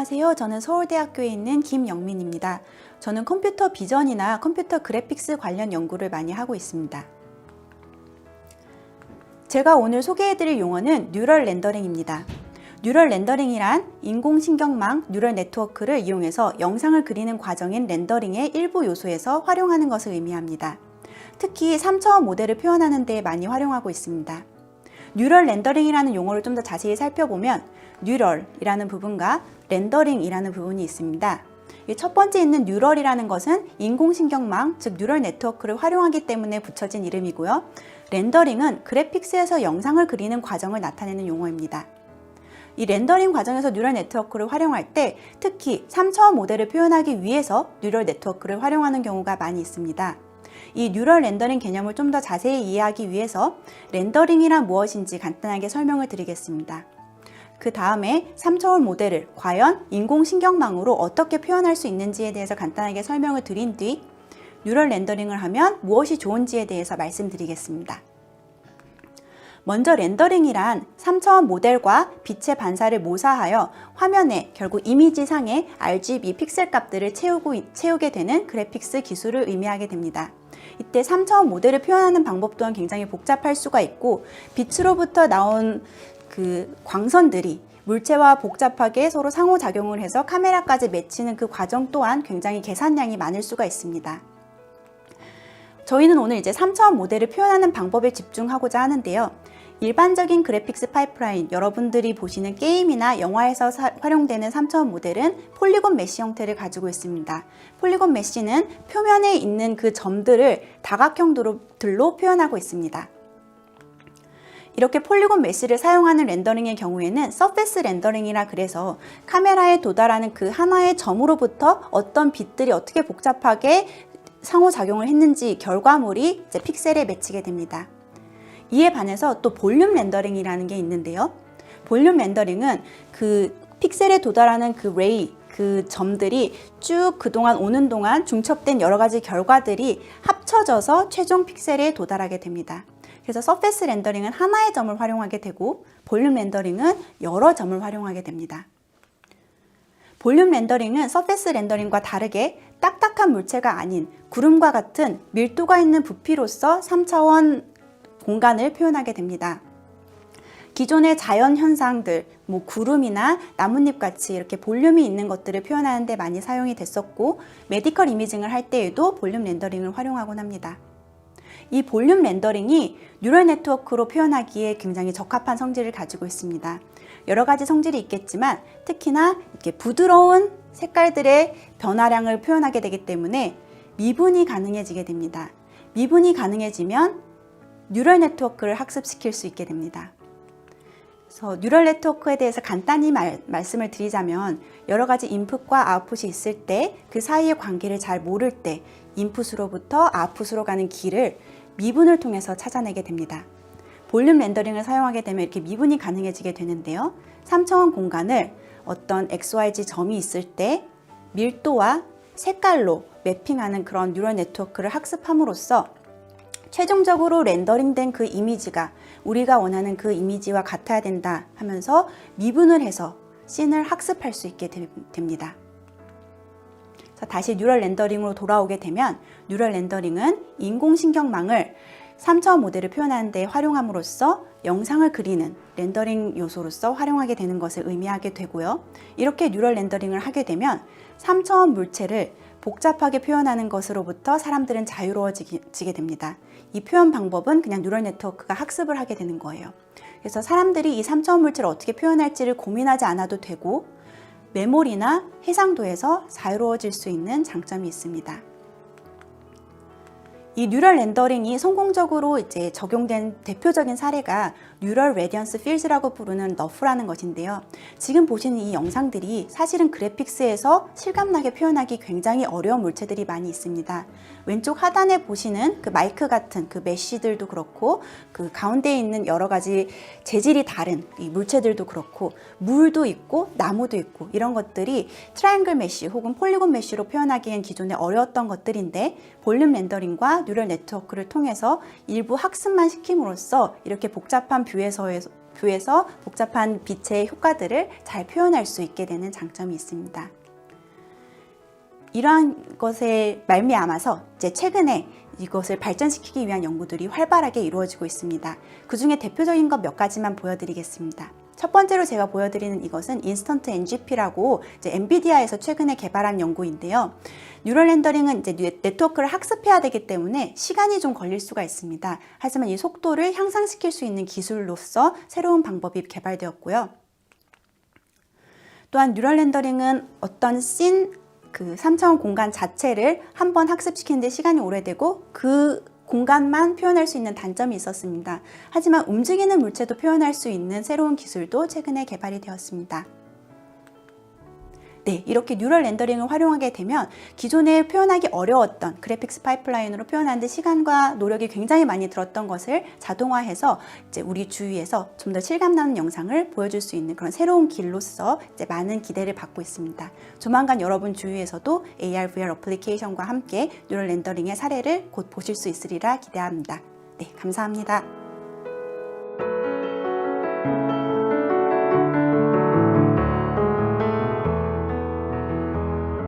안녕하세요. 저는 서울대학교에 있는 김영민입니다. 저는 컴퓨터 비전이나 컴퓨터 그래픽스 관련 연구를 많이 하고 있습니다. 제가 오늘 소개해드릴 용어는 뉴럴 렌더링입니다. 뉴럴 렌더링이란 인공신경망 뉴럴 네트워크를 이용해서 영상을 그리는 과정인 렌더링의 일부 요소에서 활용하는 것을 의미합니다. 특히 3차원 모델을 표현하는 데 많이 활용하고 있습니다. 뉴럴 렌더링이라는 용어를 좀 더 자세히 살펴보면 뉴럴이라는 부분과 렌더링이라는 부분이 있습니다. 첫 번째 있는 뉴럴이라는 것은 인공신경망, 즉 뉴럴 네트워크를 활용하기 때문에 붙여진 이름이고요. 렌더링은 그래픽스에서 영상을 그리는 과정을 나타내는 용어입니다. 이 렌더링 과정에서 뉴럴 네트워크를 활용할 때 특히 3차원 모델을 표현하기 위해서 뉴럴 네트워크를 활용하는 경우가 많이 있습니다. 이 뉴럴 렌더링 개념을 좀 더 자세히 이해하기 위해서 렌더링이란 무엇인지 간단하게 설명을 드리겠습니다. 그 다음에 3차원 모델을 과연 인공신경망으로 어떻게 표현할 수 있는지에 대해서 간단하게 설명을 드린 뒤 뉴럴 렌더링을 하면 무엇이 좋은지에 대해서 말씀드리겠습니다. 먼저 렌더링이란 3차원 모델과 빛의 반사를 모사하여 화면에 결국 이미지상의 RGB 픽셀 값들을 채우게 되는 그래픽스 기술을 의미하게 됩니다. 이때 3차원 모델을 표현하는 방법 또한 굉장히 복잡할 수가 있고 빛으로부터 나온 그 광선들이 물체와 복잡하게 서로 상호작용을 해서 카메라까지 맺히는 그 과정 또한 굉장히 계산량이 많을 수가 있습니다. 저희는 오늘 이제 3차원 모델을 표현하는 방법에 집중하고자 하는데요. 일반적인 그래픽스 파이프라인, 여러분들이 보시는 게임이나 영화에서 활용되는 3차원 모델은 폴리곤 메쉬 형태를 가지고 있습니다. 폴리곤 메쉬는 표면에 있는 그 점들을 다각형들로 표현하고 있습니다. 이렇게 폴리곤 메쉬를 사용하는 렌더링의 경우에는 서페스 렌더링이라 그래서 카메라에 도달하는 그 하나의 점으로부터 어떤 빛들이 어떻게 복잡하게 상호작용을 했는지 결과물이 이제 픽셀에 맺히게 됩니다. 이에 반해서 또 볼륨 렌더링이라는 게 있는데요. 볼륨 렌더링은 그 픽셀에 도달하는 그 레이, 그 점들이 쭉 그동안 오는 동안 중첩된 여러 가지 결과들이 합쳐져서 최종 픽셀에 도달하게 됩니다. 그래서 서페스 렌더링은 하나의 점을 활용하게 되고 볼륨 렌더링은 여러 점을 활용하게 됩니다. 볼륨 렌더링은 서페스 렌더링과 다르게 딱딱한 물체가 아닌 구름과 같은 밀도가 있는 부피로서 3차원 공간을 표현하게 됩니다. 기존의 자연 현상들, 구름이나 나뭇잎 같이 이렇게 볼륨이 있는 것들을 표현하는 데 많이 사용이 됐었고 메디컬 이미징을 할 때에도 볼륨 렌더링을 활용하곤 합니다. 이 볼륨 렌더링이 뉴럴 네트워크로 표현하기에 굉장히 적합한 성질을 가지고 있습니다. 여러 가지 성질이 있겠지만 특히나 이렇게 부드러운 색깔들의 변화량을 표현하게 되기 때문에 미분이 가능해지게 됩니다. 미분이 가능해지면 뉴럴 네트워크를 학습시킬 수 있게 됩니다. 그래서 뉴럴 네트워크에 대해서 간단히 말씀을 드리자면 여러 가지 인풋과 아웃풋이 있을 때 그 사이의 관계를 잘 모를 때 인풋으로부터 아웃풋으로 가는 길을 미분을 통해서 찾아내게 됩니다. 볼륨 렌더링을 사용하게 되면 이렇게 미분이 가능해지게 되는데요. 3차원 공간을 어떤 XYZ 점이 있을 때 밀도와 색깔로 매핑하는 그런 뉴럴 네트워크를 학습함으로써 최종적으로 렌더링된 그 이미지가 우리가 원하는 그 이미지와 같아야 된다 하면서 미분을 해서 씬을 학습할 수 있게 됩니다. 다시 뉴럴 렌더링으로 돌아오게 되면 뉴럴 렌더링은 인공신경망을 3차원 모델을 표현하는 데 활용함으로써 영상을 그리는 렌더링 요소로서 활용하게 되는 것을 의미하게 되고요. 이렇게 뉴럴 렌더링을 하게 되면 3차원 물체를 복잡하게 표현하는 것으로부터 사람들은 자유로워지게 됩니다. 이 표현 방법은 그냥 뉴럴 네트워크가 학습을 하게 되는 거예요. 그래서 사람들이 이 3차원 물체를 어떻게 표현할지를 고민하지 않아도 되고 메모리나 해상도에서 자유로워질 수 있는 장점이 있습니다. 이 뉴럴 렌더링이 성공적으로 이제 적용된 대표적인 사례가 뉴럴 레디언스 필드라고 부르는 너프라는 것인데요. 지금 보시는 이 영상들이 사실은 그래픽스에서 실감나게 표현하기 굉장히 어려운 물체들이 많이 있습니다. 왼쪽 하단에 보시는 그 마이크 같은 그 메쉬들도 그렇고 그 가운데에 있는 여러 가지 재질이 다른 이 물체들도 그렇고 물도 있고 나무도 있고 이런 것들이 트라이앵글 메쉬 혹은 폴리곤 메쉬로 표현하기엔 기존에 어려웠던 것들인데 볼륨 렌더링과 뉴럴 네트워크를 통해서 일부 학습만 시킴으로써 이렇게 복잡한 뷰에서 뷰에서 복잡한 빛의 효과들을 잘 표현할 수 있게 되는 장점이 있습니다. 이러한 것에 말미암아서 이제 최근에 이것을 발전시키기 위한 연구들이 활발하게 이루어지고 있습니다. 그 중에 대표적인 것 몇 가지만 보여드리겠습니다. 첫 번째로 제가 보여드리는 이것은 인스턴트 NGP라고 이제 엔비디아에서 최근에 개발한 연구인데요. 뉴럴 렌더링은 이제 네트워크를 학습해야 되기 때문에 시간이 좀 걸릴 수가 있습니다. 하지만 이 속도를 향상시킬 수 있는 기술로서 새로운 방법이 개발되었고요. 또한 뉴럴 렌더링은 어떤 그 3차원 공간 자체를 한번 학습시키는데 시간이 오래되고 그 공간만 표현할 수 있는 단점이 있었습니다. 하지만 움직이는 물체도 표현할 수 있는 새로운 기술도 최근에 개발이 되었습니다. 네, 이렇게 뉴럴 렌더링을 활용하게 되면 기존에 표현하기 어려웠던 그래픽스 파이프라인으로 표현하는데 시간과 노력이 굉장히 많이 들었던 것을 자동화해서 이제 우리 주위에서 좀 더 실감 나는 영상을 보여줄 수 있는 그런 새로운 길로서 이제 많은 기대를 받고 있습니다. 조만간 여러분 주위에서도 AR, VR 어플리케이션과 함께 뉴럴 렌더링의 사례를 곧 보실 수 있으리라 기대합니다. 네, 감사합니다.